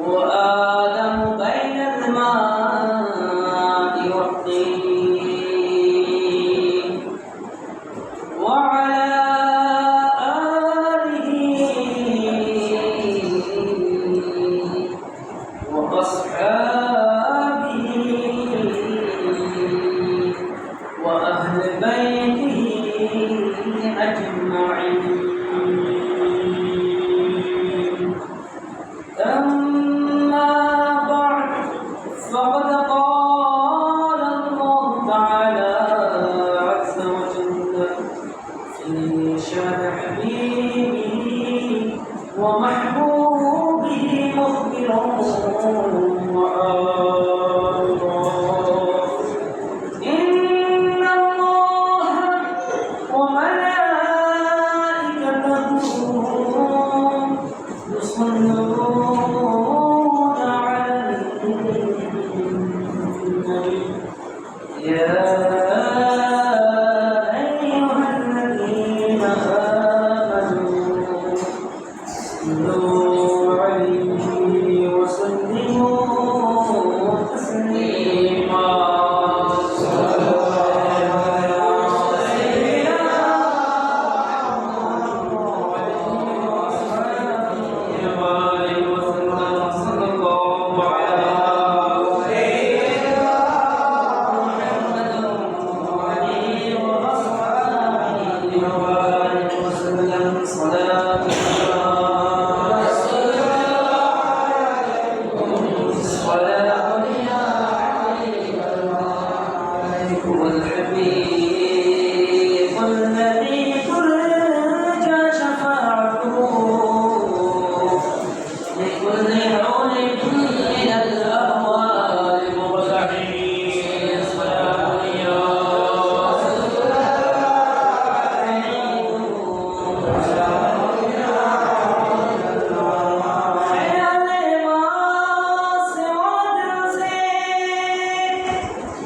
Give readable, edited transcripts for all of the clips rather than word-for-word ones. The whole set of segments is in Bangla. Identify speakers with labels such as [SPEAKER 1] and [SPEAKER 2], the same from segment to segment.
[SPEAKER 1] وآدم بين الماء والطين وعلى آله وأصحابه وأهل بيته أجمعين. أما بعد فقد قال الله تعالى عز وجل في شأن حبيبه ومحبوبه مخبرا وآخرا: إن الله وملائكته يصلون على النبي يا أيها الذين آمنوا صلوا عليه وسلموا تسليما. والحبيب الذي ترجى شفاعته لكل حول من الأهوال مبتعين. سلام يا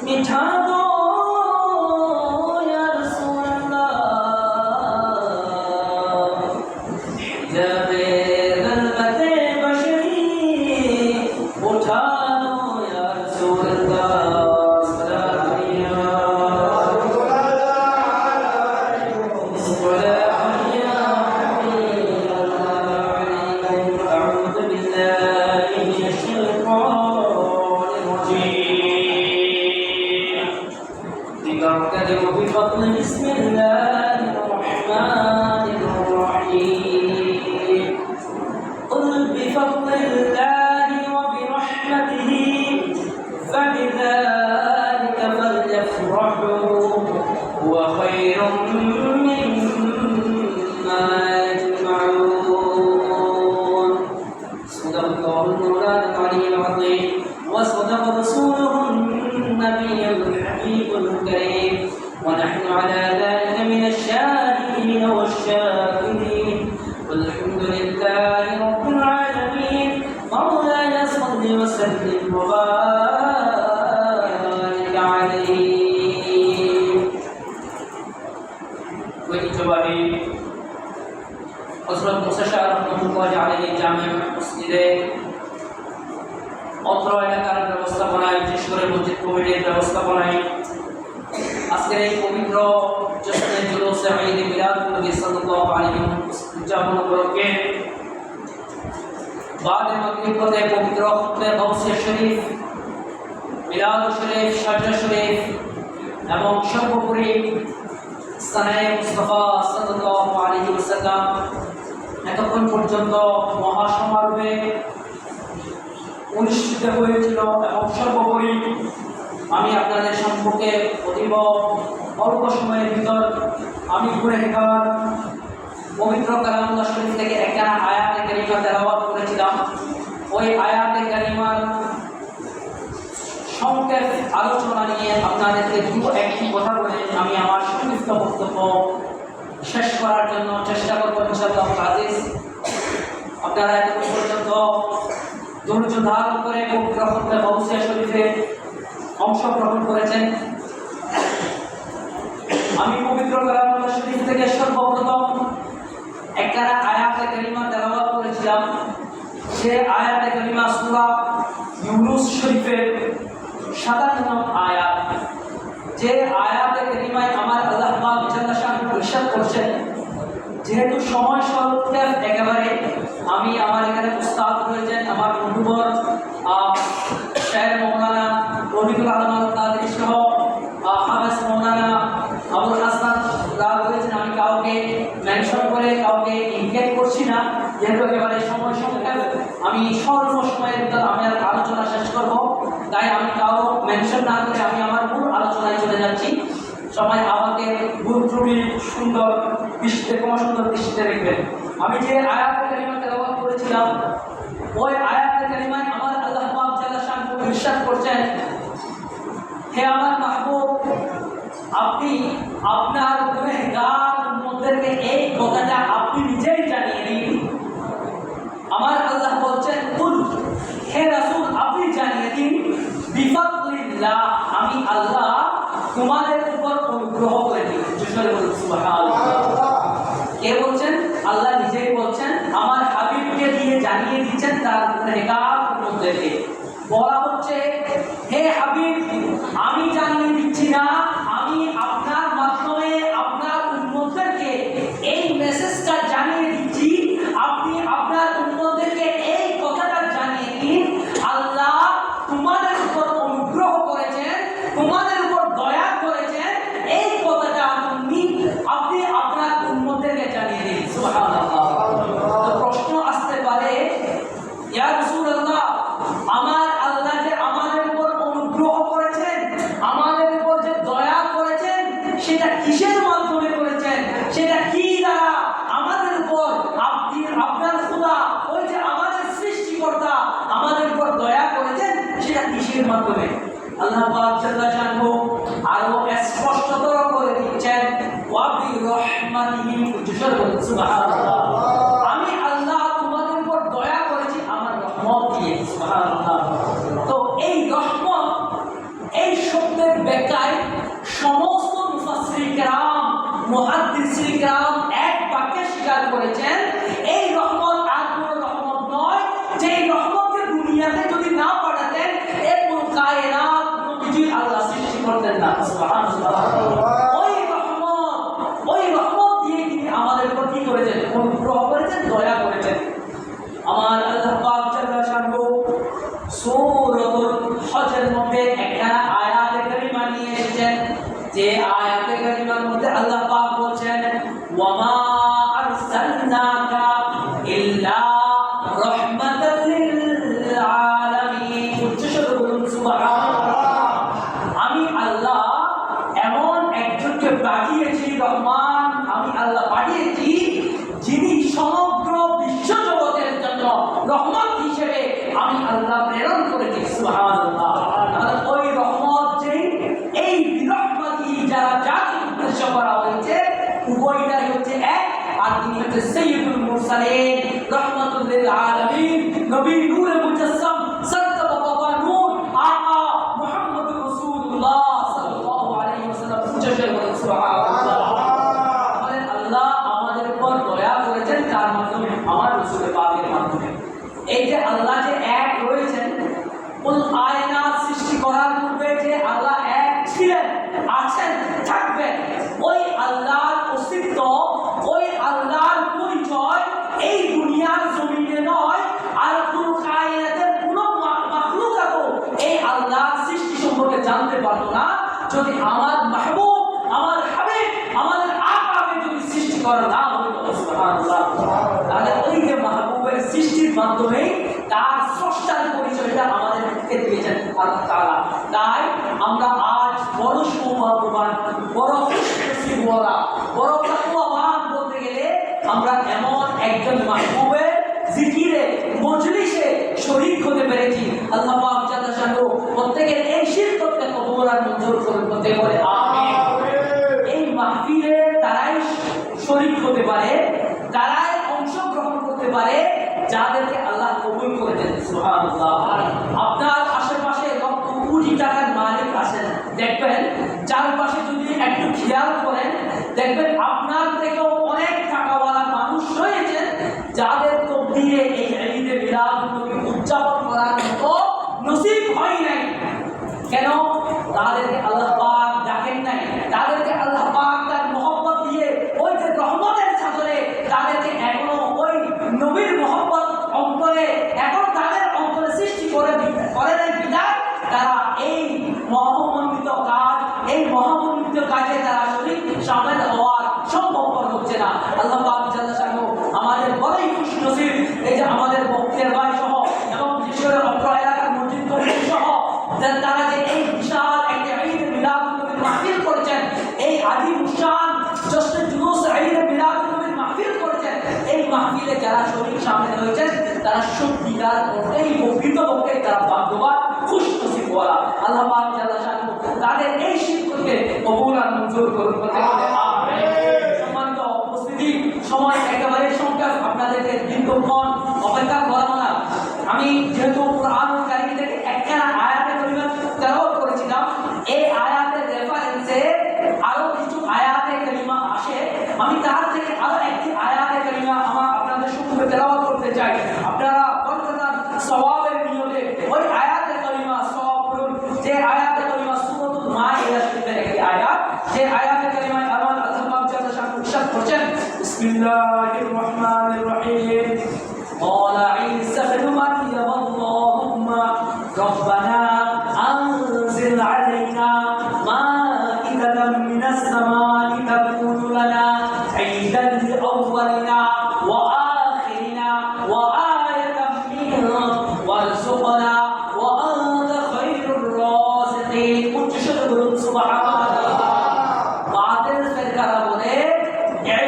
[SPEAKER 1] मिठा दो या रसूल अल्लाह, जबे ग़लबते बशरी उठा दो या रसूल अल्लाह। أعوذ بالله من الشيطان الرجيم. بفضل بسم الله الرحمن الرحيم. قل بفضل الله وبرحمته فبذلك فليفرحوا هو خير مما يجمعون. صدق الله مولانا العلي العظيم وصدق رسوله النبي الحبيب الكريم، ونحن على ذلك من الشاهدين والشاكرين، والحمد لله رب العالمين. مولاي صل وسلم وبارك عليه. ঐতিহ্যবাহী হযরত মুসা শাহ রাহমাতুল্লাহি আলাইহি জামে মসজিদে অত্র এলাকার ব্যবস্থাপনায়, বিশেষ করে মসজিদ কমিটির ব্যবস্থাপনায় আজকের এই পবিত্র জশ্নে জুলুসে ঈদ মিলাদুন নবী সাল্লাল্লাহু আলাইহি উদযাপন উপলক্ষে বাদে মাগরিব হতে পবিত্র খুতবে গাউসিয়া শরীফ, মিলাদ শরীফ, শাজা শরীফ এবং সর্বোপরি সানায়ে মুস্তাফা সাল্লাল্লাহু আলাইহি ওয়াসাল্লাম এতক্ষণ পর্যন্ত মহাসমারোহে অনুষ্ঠিত হয়েছিল। এবং সর্বোপরি আমি আপনাদের সম্পর্কে অতীব অল্প সময়ের ভিতর আমি গুনাহগার পবিত্র কালামুল্লাহ শরীফ থেকে একটা আয়াতে কারিমা তেলাওয়াত করেছিলাম। ওই আয়াতে কারিমার সংক্ষেপ আলোচনা নিয়ে আপনাদেরকে একটি কথা বলে আমি আমার সংক্ষিপ্ত বক্তব্য শেষ করার জন্য চেষ্টা করব ইনশাআল্লাহ আজিজ। আপনারা এতক্ষণ পর্যন্ত ধৈর্য ধারণ করে পবিত্র খুতবে গাউসিয়া শরীফে অংশগ্রহণ করেছেন। আমি পবিত্র কালামুল্লাহ শরীফ থেকে সর্বপ্রথম একটা আয়াতে কারিমা তেলাওয়াত করেছিলাম। যে আয়াতে কারিমা সূরা ইউনূস শরীফের 57 নং আয়াত, যে আয়াতে কারিমায় আমার আল্লাহ পাক জাল্লা শাআনুহু ইরশাদ করছেন, যেহেতু সময় স্বল্প একেবারে আমি আমার এখানে উস্তাদ রয়েছেন আমার বন্ধুবর শায়ের মৌলানা রফিকুল আলম আল-কাদরী সহ হাফেজ মৌলানা আবুল হাসান রয়েছেন। আমি কাউকে মেনশন করে কাউকে ইনভাইট করছি না, যেহেতু একেবারে সময় সংক্ষেপ, আমি স্বল্প সময়ের ভিতর আমি আর আলোচনা শেষ করব, তাই আমি কাউ মেনশন না করে আমি আমার মূল আলোচনায় চলে যাচ্ছি। সবাই আমাকে ভুল ত্রুটি সুন্দর দৃষ্টিতে সুন্দর দৃষ্টিতে দেখবেন। আমি যে আয়াতের কালিমা তেলাওয়াত করেছিলাম, ওই আয়াতের কালিমায় আমার আল্লাহ পাক জাল্লা শাআনুহু ইরশাদ করছেন, হে আমার মাহবুব, আপনি আপনার গুনাহগার উম্মতদেরকে এই কথাটা আপনি নিজেই জানিয়ে দিন। আমার আল্লাহ বলছেন, কুল, হে রাসূল আপনি জানিয়ে দিন, বিফাদলিল্লাহ, আমি আল্লাহ তোমাদের উপর অনুগ্রহ করে দিই। সুবহানাল্লাহ। কে বলছেন? আল্লাহ নিজেই বলছেন, আমার হাবিবকে দিয়ে জানিয়ে দিচ্ছেন তার গুনাহগার উম্মতদেরকে। বলা হচ্ছে, হে হাবিব, আমি জানিয়ে দিচ্ছি না, আমি আপনার মাধ্যমে আপনার উম্মতদেরকে এই মেসেজটা জানিয়ে দিচ্ছি। আপনি আপনার উম্মতদেরকে এই কথাটা জানিয়ে দিন, আল্লাহ তোমাদের উপর অনুগ্রহ করেছেন, তোমাদের উপর দয়া করেছেন, এই কথাটা আপনি আপনার উম্মতদেরকে জানিয়ে দিন। সুবহানাল্লাহ। তো প্রশ্ন আসতে পারে, ইয়া রাসূলুল্লাহ, আমার আল্লাহ যে আমাদের উপর অনুগ্রহ করেছেন, আমাদের উপর যে দয়া করেছেন, সেটা কিসের মাধ্যমে করেছেন? সেটা কি দ্বারা আমাদের উপর আপনি আপনার খোদা, ওই যে আমাদের সৃষ্টিকর্তা আমাদের উপর দয়া করেছেন, সেটা কিসের মাধ্যমে? আল্লাহ পাক জাল্লা শাআনুহু আরো স্পষ্টতর করে দিচ্ছেন, ওয়া বি রাহমাতিহি, সুবহানাল্লাহ, আমি আল্লাহ তোমাদের উপর দয়া করেছি আমার রহমত দিয়ে। সুবহানাল্লাহ। তো এই রহমত, এই শব্দের ব্যাখ্যায় সমস্ত মুফাসসিরিন কিরাম, মুহাদ্দিসিন কিরাম এক বাক্যে স্বীকার করেছেন, এই রহমত আর কোনো রহমত নয়, যে এই রহমতকে দুনিয়াতে যদি না পাঠাতেন এই পুরো কায়নাত কিছুই আল্লাহ সৃষ্টি করতেন না। সুবহানাল্লাহ। ওই রহমত দিয়ে তিনি আমাদের উপর কি করেছেন? অনুগ্রহ করেছেন, দয়া করেছেন। আমার আল্লাহ পাক জাল্লা শাআনুহু সূরাতুল হজের মধ্যে একটা আয়াতে কারিমা নিয়ে এসেছেন, যে আয়াতে কারিমার মধ্যে আল্লাহ পাক বলেন, ওয়া মা আরসালনাকা ইল্লা রাহমাতাল লিল আলামিন। সুবহানাল্লাহ। আমি আল্লাহ এমন একজনকে পাঠিয়েছি, রহমান, আমি আল্লাহ পাঠিয়েছি যিনি সমগ্র বিশ্ব জগতের জন্য রহমত হিসেবে আমি আল্লাহ প্রেরণ করেছি। সুবহানাল্লাহ। আর ওই রহমত যে এই বিরহমতি যারা জাতির উদ্দেশ্য করা হয়েছে, উভয়টাই হচ্ছে এক, আর তিনি হচ্ছে সাইয়্যিদুল মুরসালিন, রাহমাতুল লিল আলামিন, নবী নূরে মুজাসসাম, সত্য বাবা নূর, আকা মুহাম্মদুর রাসূলুল্লাহ সাল্লাল্লাহু আলাইহি ওয়াসাল্লাম। সুবহানাল্লাহ। আল্লাহ আমাদের উপর দয়া করেছেন কার মাধ্যমে? আমার রাসূলের পাকের মাধ্যমে। এই যে আল্লাহ যে এক রয়েছেন, কুল কায়নাত সৃষ্টি করার পূর্বে যে আল্লাহ এক ছিলেন, আছেন, থাকবেন, ওই আল্লাহর অস্তিত্ব, ওই আল্লাহর পরিচয় এই দুনিয়ার জমিনে নয়, আর কোন কায়নাতের কোন মাখলুকাতও এই আল্লাহর সৃষ্টি সম্পর্কে জানতে পারতো না যদি আমার মাহবুব, আমার হাবিব, আমাদের আকাকে যদি সৃষ্টি করা না হতো। সুবহানাল্লাহ। তাহলে ওই যে মাহবুবের সৃষ্টির মাধ্যমে তার স্রষ্টার পরিচয়টা আমাদেরকে দিয়েছেন আল্লাহ তাআলা। তাই আমরা আজ বড় সৌভাগ্যবান, বড় খুশনসিবওয়ালা, বড় তাকওয়াবান বলতে গেলে আমরা এমন একজন মাহবুবের জিকিরে, মজলিসে শরীক হতে পেরেছি। আল্লাহ পাক জাল্লা শাআনুহু প্রত্যেকের এই শিরককে কবুল আর মঞ্জুর করতে বলে আমিন। এই মাহফিলে তারাই শরীক হতে পারে, তারাই অংশগ্রহণ করতে পারে যাদেরকে আল্লাহ কবুল করেছেন। সুবহানাল্লাহ। আপনার আশেপাশে লক্ষ কোটি টাকার মালিক আছেন, দেখবেন চারপাশে যদি একটু খেয়াল করেন, দেখবেন আপনার থেকেও অনেক টাকাওয়ালা মানুষ রয়েছেন যাদের তকদিরে এই ঈদে মিলাদ যারা শরীর সামনে হয়েছেন তারা সত্যিকার অর্থেই প্রকৃতপক্ষে তারা ভাগ্যবান খুশনসিবওয়ালা। আল্লাহ পাক জাল্লা শানহু তাদের এই শিক্ষককে কবুল আর মঞ্জুর করুন। সম্মানিত উপস্থিতি, সময় একেবারে সংক্ষেপ, আপনাদেরকে দীর্ঘক্ষণ অপেক্ষা করাবো না। আমি যেহেতু কুরআনুল কারীম থেকে একখানা আয়াতে কারিমা তেলাওয়াত করেছিলাম, এই আয়াতের রেফারেন্সে আরো কিছু আয়াতে কারিমা আসে। আমি তার থেকে আরো একটি আয়াতে কারিমা আপনাদের সম্মুখে তেলাওয়াত করতে চাই। আপনারা বরকতার সওয়াবের নিয়তে ওই আয়াতে কারিমা সওয়াব করুন। যে আয়াতে কারিমা সূরাতুল মাইদা শরীফের একটি আয়াত, যে আয়াতে কারিমায় আল্লাহ জাল্লা শানহু ইরশাদ করেছেন, বিসমিল্লাহির রহমানির রহিম, قال عيسى ابن مريم اللهم ربنا أنزل علينا مائدة من السماء تكون لنا عيدا لأولنا وآخرنا وآية منك وارزقنا وأنت خير الرازقين। سبحان الله। বাতিল ফেরকারা বলে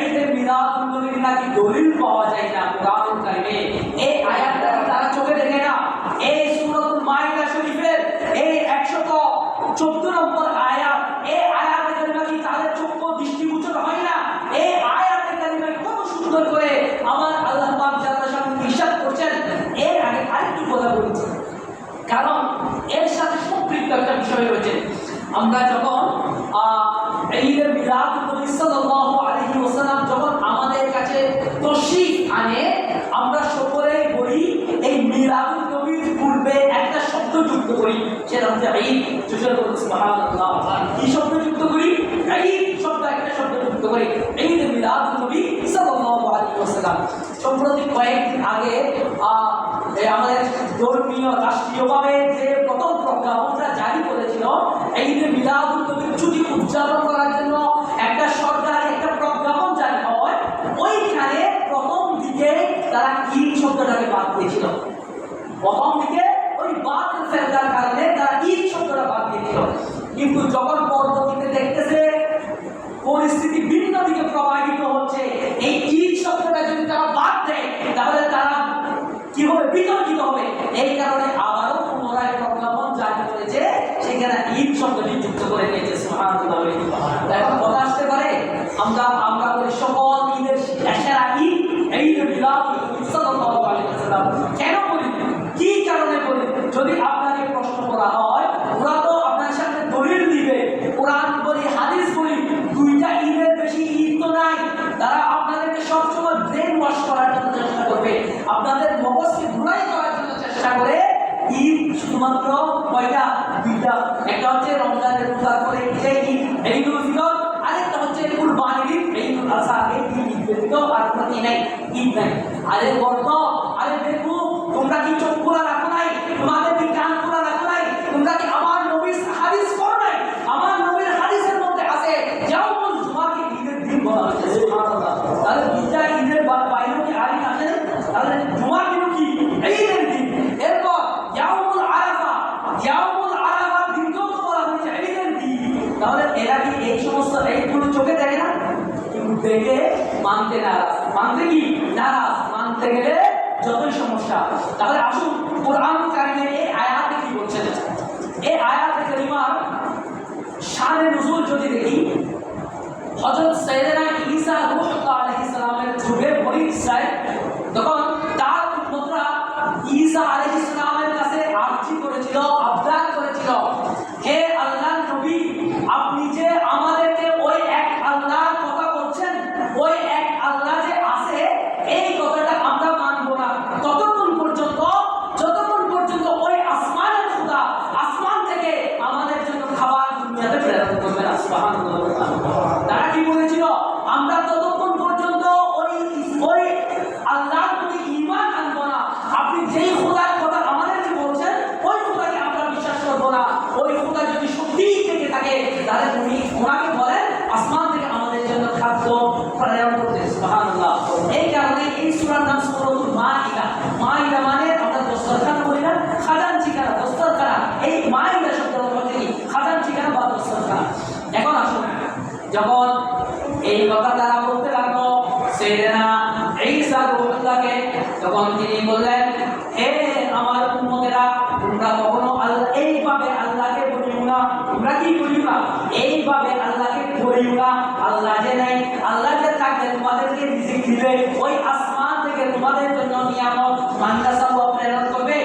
[SPEAKER 1] ঈদে মিলাদুন নবীর নাকি দলিল পাওয়া যায় না কুরআনুল কারীমে। এই আয়াতটা তারা চোখে দেখে না। এই সূরাতুল মাইদা শরীফের এই 114 নম্বর আয়াত, এই আয়াতে কারিমা কি তাদের চক্ষু দৃষ্টিগোচর হয় না? এই আয়াতে কারিমা কত সুন্দর করে আমার আল্লাহ পাক জাল্লা শানহু ইরশাদ করছেন। এর আগে আরেকটু কথা বলেছি, কারণ এর সাথে সম্পৃক্ত একটা বিষয় রয়েছে। আমরা যখন ঈদে মিলাদুন নবী সাল্লাল্লাহু আলাইহি ওয়াসাল্লাম যখন আমাদের কাছে তশরিফ আনে, আমরা সকলেই বলি এই মিলাদুন নবীর পূর্বে একটা শব্দ যুক্ত করি, সেটা হচ্ছে ঈদ। সুবহানাল্লাহ। কি শব্দ যুক্ত করি? ঈদ শব্দ, একটা শব্দ যুক্ত করি, ঈদে মিলাদুন নবী সাল্লাল্লাহু আলাইহি ওয়াসাল্লাম। সম্প্রতি কয়েকদিন আগে আমাদের ধর্মীয় রাষ্ট্রীয়ভাবে যে প্রথম প্রজ্ঞাপনটা জারি করেছিল ঈদে মিলাদুন নবীর ছুটি উদযাপন করার জন্য একটা সরকারি একটা প্রজ্ঞাপন জারি হয়, ওইখানে প্রথম দিকে তারা ঈদ শব্দটাকে বাদ দিয়েছিল। প্রথম দিকে ওই বাতিল ফেরকার কারণে তারা ঈদ শব্দটা বাদ দিয়েছিল। কিন্তু যখন পরবর্তীতে দেখতেছে পরিস্থিতি ভিন্ন দিকে প্রবাহিত হচ্ছে, এই ঈদ শব্দটা যদি তারা বাদ দেয় তাহলে তারা কি হবে? বিতর্কিত হবে। এই কারণে আবারও পুনরায় প্রজ্ঞাপন জারি করেছে, সেখানে ঈদ শব্দটি যুক্ত করে দিয়েছে। সুবহানাল্লাহ। এখন কথা আসতে পারে আমরা বলি সকল ঈদের সেরা ঈদ ঈদে মিলাদুন নবী সাল্লাল্লাহু আলাইহি ওয়াসাল্লাম। কেন বলি, কি কারণে বলি? যদি আপনাকে প্রশ্ন করা হয়, ওরা তো আপনার সামনে দলিল দিবে, কোরআন বলি হাদিস বলি, দুইটা ঈদের বেশি ঈদ তো নাই। তারা আপনাদেরকে সবসময় ব্রেন ওয়াশ করার জন্য চেষ্টা করবে, আপনাদের মগজকে ধুলাই করার জন্য চেষ্টা করে। ঈদ শুধুমাত্র কয়টা? দুইটা। একটা হচ্ছে রমজানের রোজার পরে ঈদের ঈদ ঈদুল ফিতর, আরেকটা হচ্ছে কুরবানির ঈদ ঈদুল আযহা। এই তিন ঈদ ব্যতীত আর কোনো ঈদ নাই। আরে বর্ত, আরে দেখো, তোমরা কি চোখ খোলা রাখো নাই? তোমাদের কি কান খোলা রাখো নাই? তোমরা কি আমার নবীর হাদিস পড়ো নাই? আমার নবীর হাদিসের মধ্যে আছে ইয়াউমুল জুমাকে ঈদের দিন বলা হয়েছে। সুবহানাল্লাহ। তাহলে দুইটা ঈদের বাইরেও কি আর ঈদ আছে? তাহলে জুমার দিন কি ঈদের দিন। এরপর ইয়াউমুল আরাফা, ইয়াউমুল আরাফা দিনকেও তো বলা হয়েছে ঈদের দিন। তাহলে এরা কি এই সমস্ত এইগুলো চোখে দেখে না? কিন্তু দেখে মানতে নারাজ। মানতে কি নারাজ? মানতে গেলে যতই সমস্যা। তাহলে আসুন কুরআনুল কারীমে এই আয়াতে কি বলছেন। এই আয়াতে কারিমার শানে নুজুল যদি দেখি, হযরত সাইয়েদনা ঈসা রূহুল্লাহ আলাইহিস সালামের যুগে বনি ইসরাইল তখন তার উম্মতরা ঈসা আলাইহিস সালামের কাছে আরজি করেছিল, আবদার করেছিল, হে আল্লাহর নবী, আপনি যে আমাদেরকে ওই এক আল্লাহর কথা বলছেন, ওই এক আল্লাহ যে আছে, এই কথাটা আমরা মানব না ততক্ষণ পর্যন্ত যতক্ষণ পর্যন্ত ওই আসমানের খোদা আসমান থেকে আমাদের জন্য খাবার দুনিয়াতে প্রেরণ করবে না। সুবহানাল্লাহ। তারা কি বলেছিল? আমরা ততক্ষণ পর্যন্ত ওই আল্লাহর প্রতি ঈমান আনবো না, আপনি যেই খোদার কথা আমাদেরকে বলছেন ওই খোদাকে আমরা বিশ্বাস করবো না। ওই খোদা যদি সত্যিই থেকে থাকে তাহলে উনি ওনাকে বলেন আসমান থেকে আমাদের জন্য খাদ্য প্রেরণ করতে। সুবহানাল্লাহ। এই কারণে এই সূরার নাম সূরাতুল মাইদা। মাইদা মানে আমরা দস্তরখানা বলি না, খাজানচিখানা, দস্তরখানা। এই মাইদা শব্দের অর্থ হচ্ছে কি? খাজানচিখানা বা দস্তরখানা। এখন আসুন, যখন এই কথা তারা বলতে লাগলো, সাইয়েদনা ঈসা রূহুল্লাহকে বললেন, হে আমার উম্মতেরা, তোমরা কখনো এইভাবে আল্লাহকে বলিও না। তোমরা কি বলিও না? এইভাবে আল্লাহকে বলিও না। আল্লাহ যে নাই, আল্লাহ যে থাকবে তোমাদেরকে রিজিক দিবে, ওই আসমান থেকে তোমাদের জন্য নিয়ামত মান্দাসাও প্রেরণ করবে,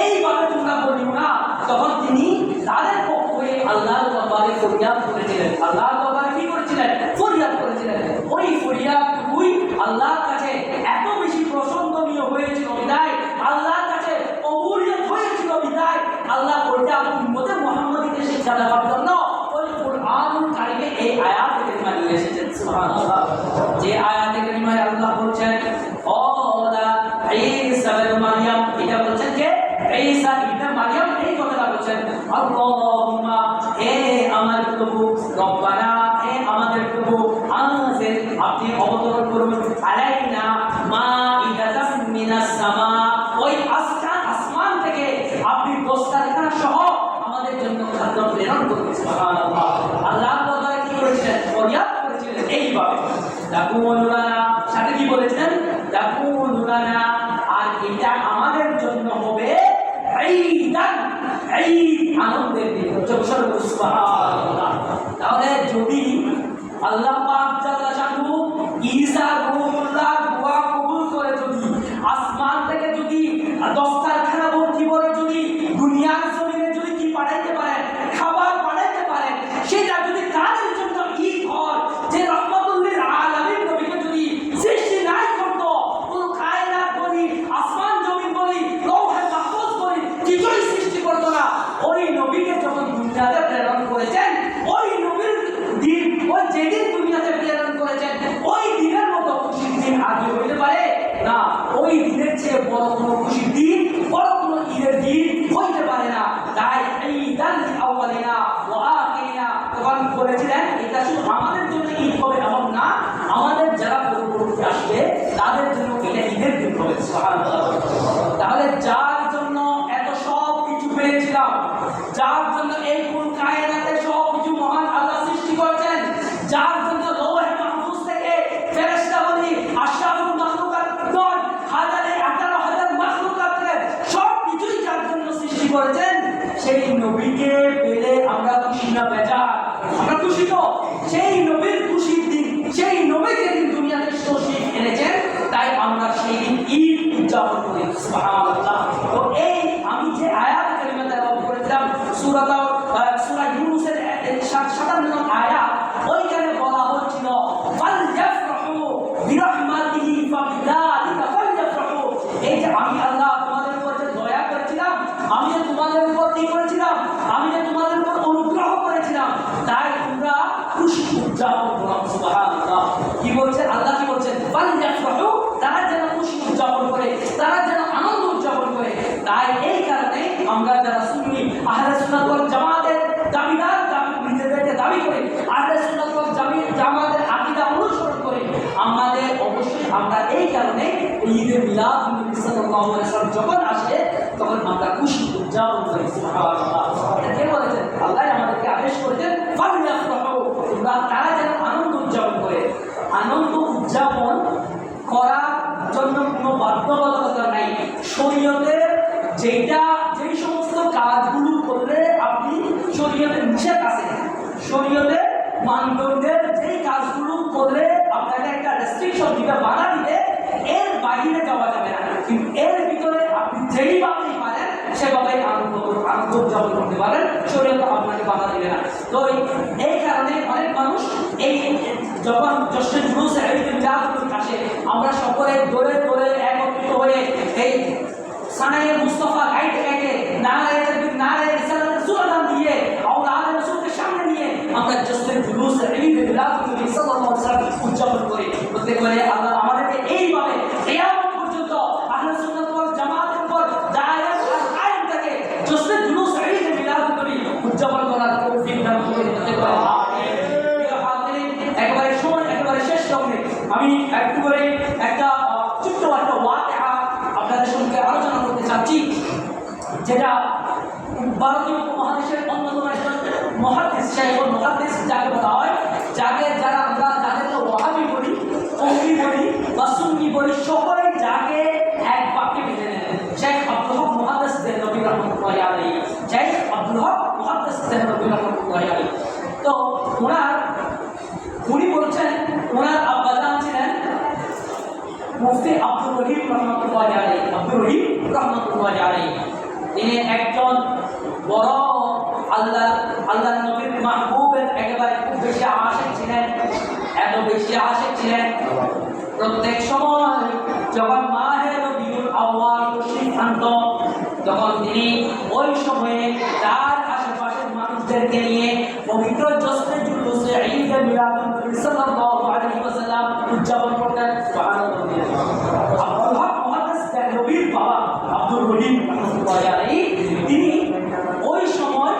[SPEAKER 1] এইভাবে তোমরা বলিও না। তখন তিনি তাদের পক্ষে আল্লাহর দরবারে ফরিয়াদ করেছিলেন। আল্লাহর দরবারে কি করেছিলেন? ফরিয়াদ করেছিলেন। ওই ফরিয়াদটুকুই আল্লাহর কাছে এত বেশি প্রশংসনীয় হয়েছিল বিদায়, আল্লাহর কাছে কবুলিয়ত হয়েছিল বিদায়, আল্লাহ ওইটা উম্মতে মুহাম্মদীকে শিক্ষা দেওয়ার জন্য ওই কুরআনুল কারীমে এই আয়াত কারিমা নিয়ে এসেছেন। সুবহানাল্লাহ। যে আয়াত কারিমায় আল্লাহ বলছেন ওলা ঈসা ইবনে মারইয়াম, এটা বলছেন যে ঈসা ইবনে মারইয়াম এই কথাটা বলছেন, আল্লাহুম্মা, হে আমার প্রভু, রব্বানা, হে আমাদের প্রভু, আনজিল, আপনি অবতরণ করুন, আলাইনা মাইদাতাম মিনাস সামা, ওই আসমান থেকে আপনি দস্তরখানা সহ আমাদের জন্য খাদ্য প্রেরণ করুন। সুবহানাল্লাহ। আল্লাহ দরবারে কি করেছিলেন? ফরিয়াদ করেছিলেন এইভাবে। তাকুলুনা, সাথে কি বলেছেন? তাকুলুনা, আর এটা আমাদের জন্য হবে ঈদান, ঈদ, আনন্দের দিন। সুবহানাল্লাহ। তাহলে যদি আল্লাহ পাক জাল্লা শানহু ঈসা রূহুল্লাহ দোয়া কবুল করে, যদি আসমান থেকে যদি দস্তরখানা ভর্তি করে যদি দুনিয়ার জমিনে যদি কি পাঠাইতে পারেন, খাবার পাঠাইতে পারেন, সেটা যদি তাদের জন্য ঈদ হয়, যে রহমাতুল লিল আলামিন নবীকে যদি সৃষ্টি নাই করতো, পুরো কায়নাত বলি, আসমান জমিন বলি, লৌহে মাহফুজ বলি, কিছুই সৃষ্টি করতো না, ওই নবীকে যখন দুনিয়াতে প্রেরণ করেছেন, ওই নবীর দিন, ওই যেদিন দুনিয়াতে প্রেরণ করেছেন, ওই দিনের মতো খুশির দিন আগে হইতে পারে না। ওই দিনের চেয়ে বড় কোনো খুশির দিন, বড় কোনো ঈদের দিন হইতে পারে না। তাই ঈদান আউয়ালিনা ওয়া আখিরিনা, তখন বলেছিলেন এটা শুধু আমাদের জন্য ঈদ হবে এমন না, আমাদের যারা পরবর্তী আসবে তাদের জন্য এটা ঈদের দিন হবে। সুবহানাল্লাহ। তাহলে যার জন্য এত সব কিছু পেয়েছিলাম, যার জন্য এই কোন কায়নাতে সব কিছু মহান আল্লাহ সৃষ্টি করেছেন, যার জন্য লৌহে মাহফুজ থেকে ফেরেশতা বলি, আশরাফুল মাখলুকাতগণ, হাজারে 18,000 মাখলুকাতের সব কিছুই যার জন্য সৃষ্টি করেছেন, সেই নবীকে পেলে আমরা খুশি না বেজার? আমরা খুশি তো। সেই নবীর খুশির দিন, সেই নবীকে দিন দুনিয়াতে তশরীফ এনেছেন, তাই আমরা সেই দিন ঈদ উদযাপন করি। সুবহানাল্লাহ। তো এই আমি যে আয়াত কারিমা তেলাওয়াত করেছিলাম সূরা ইউনূসের 57 নং আয়াত, ওইখানে বলা হচ্ছিল ফালইফরাহু বিরাহমাতিহি ফাবিযালিকা ফালইফরাহু। এই যে আমি আল্লাহ তোমাদের উপর যে দয়া করেছিলাম, আমি যে তোমাদের উপর কি করেছিলাম, আমি যে তোমাদের উপর অনুগ্রহ করেছিলাম, তাই তোমরা খুশি উদযাপন করো। সুবহানাল্লাহ। কি বলছেন আল্লাহ? কি বলছেন? ফালইফরাহু, তারা যেন খুশি উদযাপন করে, তারা যেন আনন্দ উদযাপন করে। তাই এই কারণে আমরা যারা সুন্নি আহলে সুন্নাত ওয়াল জামাতের দাবিদার, নিজেদেরকে দাবি করে আহলে সুন্নাত ওয়াল জামাতের আকীদা অনুসরণ করে, আমাদের অবশ্যই আমরা এই কারণে ঈদে মিলাদ নবী সাল্লাল্লাহু আলাইহি ওয়াসাল্লাম যখন আসে তখন আমরা খুশি উদযাপন করি। সুবহানাল্লাহ। এটা কে বলেছেন? আল্লাহ আমাদেরকে আদেশ করেছেন ফালইফরাহু, তোমরা তারা যেন আনন্দ উদযাপন করে। আনন্দ উদযাপন করার জন্য কোনো বাধ্যবাধকতা নাই। শরীয়তের যেই সমস্ত কাজগুলো করলে আপনি শরীয়তের নিষেধ আছে, শরীয়তের মানদণ্ডের যেই কাজগুলো করলে আপনাকে একটা রেস্ট্রিকশন দিবে, বাধা দিবে, এর বাইরে যাওয়া যাবে না। কিন্তু এর ভিতরে আপনি যেইভাবেই পারেন সেভাবেই আনন্দ উদযাপন করতে পারেন, শরীয়ত আপনাকে বাধা দিবে না। তো এই কারণে অনেক মানুষ এই যখন জশ্নে জুলুস ঈদে মিলাদ আসে, আমরা সকলে দৌড়ে দৌড়ে একত্রিত হয়ে এই সানায়ে মুস্তাফা গাইতে গাইতে নারে তাকবীর, নারে রিসালাত সুবহান দিয়ে আওলাদ রাসূলকে সামনে নিয়ে আমরা জশ্নে জুলুস ঈদে মিলাদ নবী সাল্লাল্লাহু আলাইহি ওয়াসাল্লাম উদযাপন করি। বলতে পারে আল্লাহ আমাদেরকে এইভাবে কিয়ামত পর্যন্ত আহলে সুন্নাত ওয়াল জামাতের উপর দায়রা আর কায়েম থাকে জশ্নে জুলুস ঈদে মিলাদ নবী উদযাপন করার তৌফিক দান করে দিতে পারে। আমিন। প্রিয় হাজিরিন, একেবারে শেষ লগ্নে আমি একটু করে একটা ছোট্ট একটা ওয়াকিয়া আপনাদের সঙ্গে আলোচনা করতে চাচ্ছি, যেটা ভারতীয় উপমহাদেশের অন্যতম একজন মুহাদ্দিস, শাইখুল মুহাদ্দিস যাকে বলা হয়, যারা আমরা যাদেরকে ওয়াহাবি বলি, কওমি বলি বা সুন্নি বলি, সকলেই যাকে এক বাক্যে বেঁধে নেন। আব্দুল হক মুহাদ্দিস দেহলভী রাহমাতুল্লাহি আলাইহি। তো উনি বলছেন ওনার আব্বাজান ছিলেন মুফতি আব্দুর রহিম রহমাতুল্লাহি আলাইহি। আব্দুর রহিম রহমাতুল্লাহি আলাইহি তিনি একজন বড় আল্লাহ নবীর মাহবুবের একেবারে খুব বেশি আশিক ছিলেন, এত বেশি আশিক ছিলেন প্রত্যেক সময় যখন মাহে রবিউল আউয়াল তশরীফ আনত তখন তিনি ওই সময়ে তার আশেপাশের মানুষদেরকে নিয়ে পবিত্র জশ্নে জুলুসে ঈদে মিলাদুন নবী সাল্লাল্লাহু আলাইহি ওয়াসাল্লাম উদযাপন করতেন। সুবহানাল্লাহ। আব্দুল হক মুহাদ্দিস দেহলভীর বাবা আব্দুর রহিম রাহমাতুল্লাহি আলাইহি তিনি ওই সময়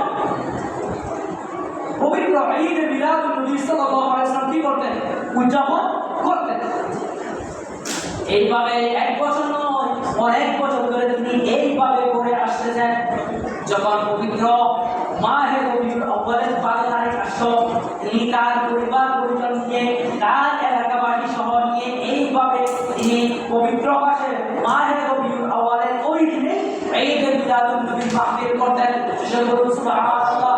[SPEAKER 1] পবিত্র ঈদে মিলাদুন নবী সাল্লাল্লাহু আলাইহি ওয়াসাল্লাম কি করতেন? উদযাপন করতেন। এইভাবে এক বছর নয় অনেক বছর ধরে তিনি এইভাবে করে আসতেছেন। যখন পবিত্র মাহে রবিউল আউয়ালের 12 তারিখ আসতো তিনি তার পরিবার পরিজন নিয়ে তার এলাকাবাসী শহর নিয়ে এইভাবে তিনি পবিত্র মাহে রবিউল আউয়ালের ওই দিনে ঈদে মিলাদুন নবী মাহফিল করতেন। সুবহানাল্লাহ।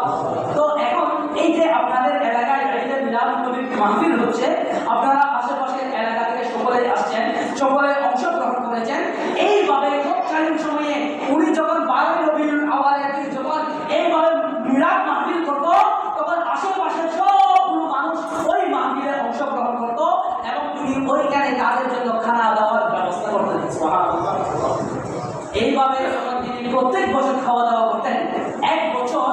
[SPEAKER 1] তো এখন এই যে আপনাদের এলাকায় ঈদে মিলাদুন নবী মাহফিল হচ্ছে, আপনারা আশেপাশের এলাকা থেকে সকলে আসছেন, সকলে অংশগ্রহণ করেছেন। এইভাবে তৎকালীন সময়ে উনি যখন 12 রবিউল আউয়ালের দিন যখন এইভাবে মিলাদ মাহফিল করত তখন আশেপাশের সবগুলো মানুষ ওই মাহফিলে অংশগ্রহণ করত এবং তিনি ওইখানে তাদের জন্য খানা দাওয়ার ব্যবস্থা করতেন। সুবহানাল্লাহ। এইভাবে যখন তিনি প্রত্যেক বছর খাওয়া দাওয়া করতেন, এক বছর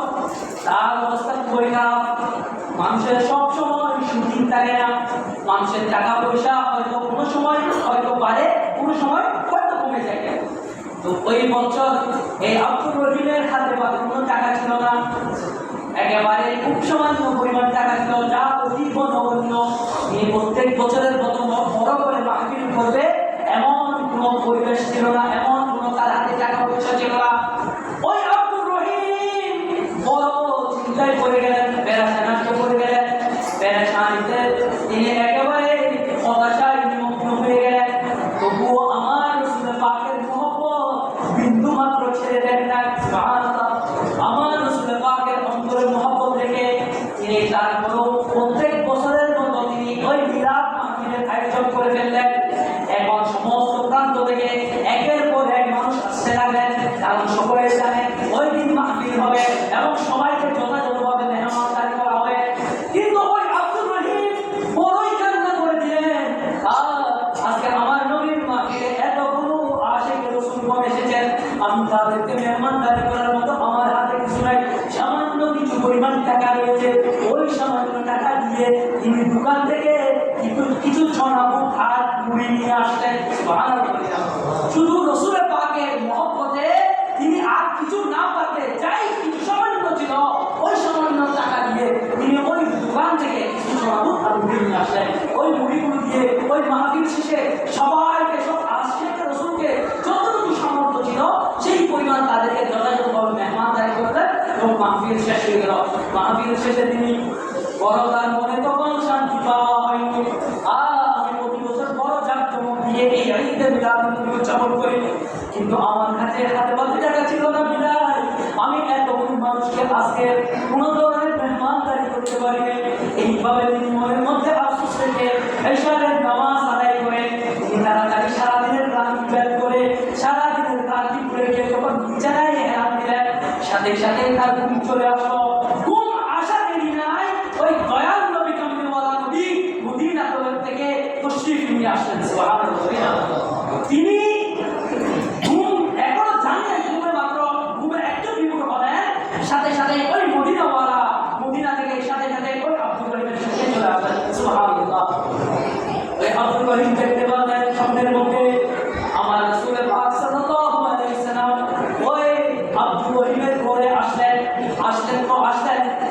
[SPEAKER 1] তার অবস্থা খুবই খারাপ। মানুষের সব সময় সুদিন থাকে না, মানুষের টাকা পয়সা হয়তো কোনো সময় হয়তো বাড়ে, কোনো সময় হয়তো কমে যায়। তো ওই বছর এই আব্দুর রহিমের হাতে পাতে কোনো টাকা ছিল না, একেবারে খুব সামান্য পরিমাণ টাকা ছিল, যা অতীব নগণ্য। তিনি প্রত্যেক বছরের মতো বড় করে মাহফিল করবে এমন কোনো পরিবেশ ছিল না, এমন কোনো তার হাতে টাকা পয়সা ছিল না। ওই আব্দুর রহিম বড় চিন্তায় পড়ে গেলেন, পেরেশানিতে পড়ে গেলেন। পেরেশানিতে তিনি একেবারে হতাশায় নিমগ্ন হয়ে গেলেন। তবুও আমার রাসূল পাকের মহব্বত বিন্দু মাত্র ছেড়ে দেন না। সুবহানাল্লাহ। আমার রাসূল পাকের অন্তরে মহব্বত রেখে তিনি তারপরও প্রত্যেক বছরের মতো তিনি ওই মিলাদ মাহফিলের আয়োজন করে ফেললেন। এখন সমস্ত প্রান্ত থেকে একের পর এক মানুষ আসতে লাগলেন, কারণ সকলে জানেন ওই দিন মাহফিল হবে এবং সবাইকে যথাযথভাবে মেহমানদারি করা হবে। কিন্তু ওই আব্দুর রহিম বড়ই কান্না করে দিলেন, আজকে আমার নবীর মাহফিলে এতগুলো আশিক রাসূলগণ এসেছেন, আমি তাদেরকে মেহমানদারি করার মতো আমার হাতে কিছু নাই, সামান্য কিছু পরিমাণ টাকা রয়েছে। ওই সামান্য টাকা দিয়ে তিনি দোকান থেকে কিছু সোনামুখ আর মুড়ি নিয়ে আসলেন। সুবহানাল্লাহ। শুধু রাসূল পাকের মহব্বতে তিনি আর কিছু না পারতে যাই কিছু সামান্য ছিল ওই সামান্য টাকা দিয়ে তিনি ওই দোকান থেকে কিছু সোনামুখ আর মুড়ি নিয়ে আসলেন। ওই মুড়িগুলো দিয়ে ওই মাহফিল শেষে সবাইকে, সব আশিক রাসূলকে যতটুকু সামর্থ্য ছিল সেই পরিমাণ তাদেরকে যথাযথভাবে মেহমানদারি করলেন এবং মাহফিল শেষ হয়ে গেল। মাহফিল শেষে তিনি বড় তার মনে তখন শান্তি পাওয়া হয়নি। আমি প্রতি বছর বড় জাঁকজমক দিয়ে এই ঈদে মিলাদুন নবী উদযাপন করি, কিন্তু আমার কাছে হাতে পাতে টাকা ছিল না বিদায় আমি এতগুলো মানুষকে আজকে কোনো ধরনের মেহমানদারি করতে পারিনি। এইভাবে তিনি মনের মধ্যে আফসোস রেখে এশারের নামাজ আদায় করে তিনি তাড়াতাড়ি সারাদিনের ক্লান্তি ত্যাগ করে সারাদিনের ক্লান্তি ভুলে গিয়ে যখন বিছানায় হেলান দিলেন, সাথে সাথে তার ঘুম চলে আসলো। ঘুম আসা দেরি নাই, ওই দয়াল নবী কামলিওয়ালা নবী মদিনা থেকে তশরীফ নিয়ে আসলেন। সুবহানাল্লাহ। তিনি ঘুম এখনো জানেন, ঘুমে মাত্র ঘুমে একটু বিমুখ হলেন, সাথে সাথে ওই মদিনা থেকে সাথে সাথে ওই আব্দুল রহিমের সাথে চলে আসলেন। সুবহানাল্লাহ। ওই আব্দুল রহিম দেখতে পেলেন স্বপ্নের মধ্যে আমার রাসূল পাক সাল্লাল্লাহু আলাইহি ওয়াসাল্লাম ওই আব্দুল রহিমের ঘরে আসলেন।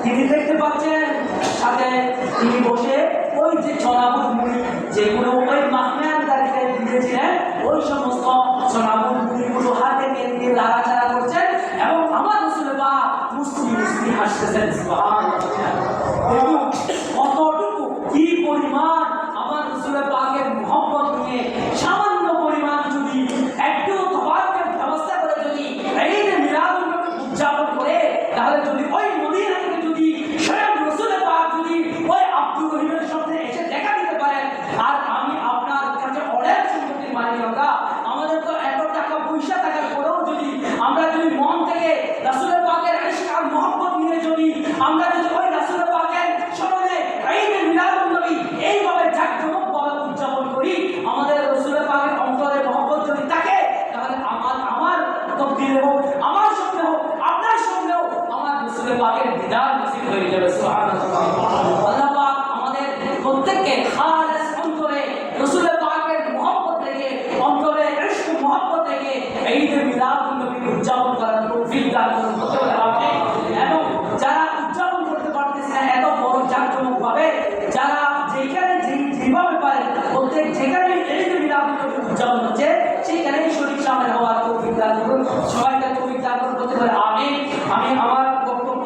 [SPEAKER 1] তিনি দেখতে পাচ্ছেন সাথে তিনি বসে ওই যে সোনামুখ মুড়ি যেগুলো ওই মেহমানদারিতে দিয়েছিলেন ওই সমস্ত সোনামুখ মুড়িগুলো হাতে নিয়ে লাড়াচাড়া করছেন এবং আমার রাসূল পাক মুস্কি হাসতেছেন। সুবহানাল্লাহ। দেখুন কতটুকু কি পরিমাণ আমার রাসূল পাকের মহব্বত নিয়ে সামান্য পরিমাণ যদি একটু তফাতের ব্যবস্থা করে যদি ঈদে মিলাদুন নবী উদযাপন করে তাহলে আমরা যদি মন থেকে রাসূলের পাকের ইশক আর মহব্বত নিয়ে চলি, আমরা যদি ওই রাসূলের পাকের স্মরণে ঈদে মিলাদুন নবী এইভাবে জাঁকজমকভাবে উদযাপন করি, আমাদের রাসূলের পাকের অন্তরে মহব্বত যদি থাকে, তাহলে আমার তকদীরে হোক, আমার সামনে হোক, আপনার সামনে হোক, আমার রাসূলের পাকের দিদার নসিব হয়ে যাবে। সুবহানাল্লাহ। আল্লাহ পাক আমাদের প্রত্যেককে খালেস অন্তরে রাসূলের পাকের মহব্বত থেকে, অন্তরে ইশক মহব্বত থেকে ঈদে মিলাদুন নবী উদযাপন করার তৌফিক দান করুন। আমিন। এবং যারা উদযাপন করতে পারতেছে না এত বড় জাঁকজমকভাবে, যারা যেখানে যেভাবে পারে প্রত্যেক যেখানে ঈদে মিলাদুন নবী উদযাপন হচ্ছে সেখানেই শরীর শামিল হওয়ার তৌফিক দান করুন। সবাইকে তৌফিক দান করুন। আমিন। আমি আমার বক্তব্য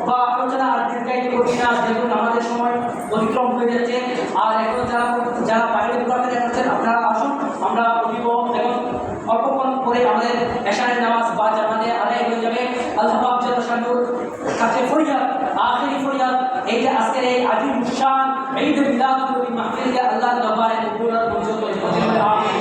[SPEAKER 1] বা আলোচনা আর দীর্ঘায়িত করছি না, দেখুন আমাদের সময় অতিক্রম হয়ে যাচ্ছে। আর এখন যারা বাইরে ঘোরাতে যাচ্ছেন আপনারা আসুন, আমরা উঠিব। এখন অল্পক্ষণ পরে আমাদের এশারের নামাজ বা জামাতে আদায় হয়ে যাবে। আল্লাহ পাক জাল্লা শানুর কাছে ফরিয়াদ, আখিরি ফরিয়াদ, এই যে আজকের এই আজিম শান ঈদে মিলাদুন নবী মাহফিলকে আল্লাহর দরবারে কবুল আর মঞ্জুর করে দিন। আমিন।